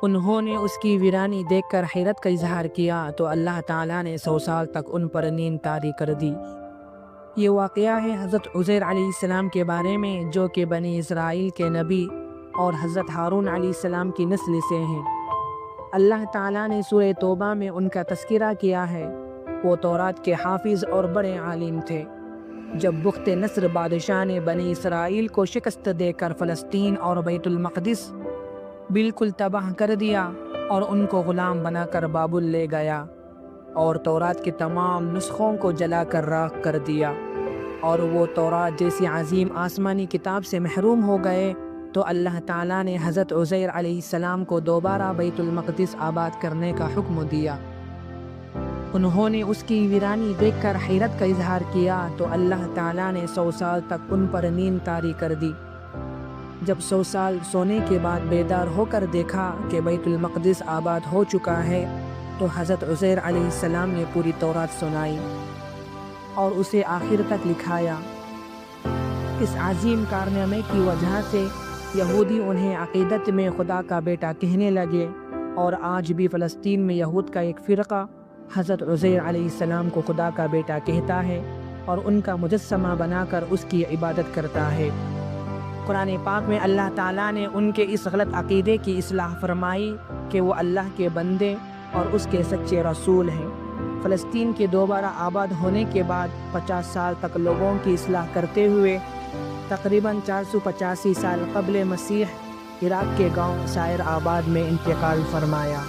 انہوں نے اس کی ویرانی دیکھ کر حیرت کا اظہار کیا تو اللہ تعالیٰ نے 100 سال تک ان پر نیند طاری کر دی۔ یہ واقعہ ہے حضرت عزیر علیہ السلام کے بارے میں، جو کہ بنی اسرائیل کے نبی اور حضرت ہارون علیہ السلام کی نسل سے ہیں۔ اللہ تعالیٰ نے سورہ توبہ میں ان کا تذکرہ کیا ہے۔ وہ تورات کے حافظ اور بڑے عالم تھے۔ جب بخت نصر بادشاہ نے بنی اسرائیل کو شکست دے کر فلسطین اور بیت المقدس بالکل تباہ کر دیا اور ان کو غلام بنا کر بابل لے گیا اور تورات کے تمام نسخوں کو جلا کر راکھ کر دیا، اور وہ تورات جیسی عظیم آسمانی کتاب سے محروم ہو گئے، تو اللہ تعالیٰ نے حضرت عزیر علیہ السلام کو دوبارہ بیت المقدس آباد کرنے کا حکم دیا۔ انہوں نے اس کی ویرانی دیکھ کر حیرت کا اظہار کیا تو اللہ تعالیٰ نے 100 سال تک ان پر نیند طاری کر دی۔ جب 100 سال سونے کے بعد بیدار ہو کر دیکھا کہ بیت المقدس آباد ہو چکا ہے، تو حضرت عزیر علیہ السلام نے پوری تورات سنائی اور اسے آخر تک لکھایا۔ اس عظیم کارنامے کی وجہ سے یہودی انہیں عقیدت میں خدا کا بیٹا کہنے لگے، اور آج بھی فلسطین میں یہود کا ایک فرقہ حضرت عزیر علیہ السلام کو خدا کا بیٹا کہتا ہے اور ان کا مجسمہ بنا کر اس کی عبادت کرتا ہے۔ قرآن پاک میں اللہ تعالیٰ نے ان کے اس غلط عقیدے کی اصلاح فرمائی کہ وہ اللہ کے بندے اور اس کے سچے رسول ہیں۔ فلسطین کے دوبارہ آباد ہونے کے بعد 50 سال تک لوگوں کی اصلاح کرتے ہوئے تقریباً 485 سال قبل مسیح عراق کے گاؤں سائر آباد میں انتقال فرمایا۔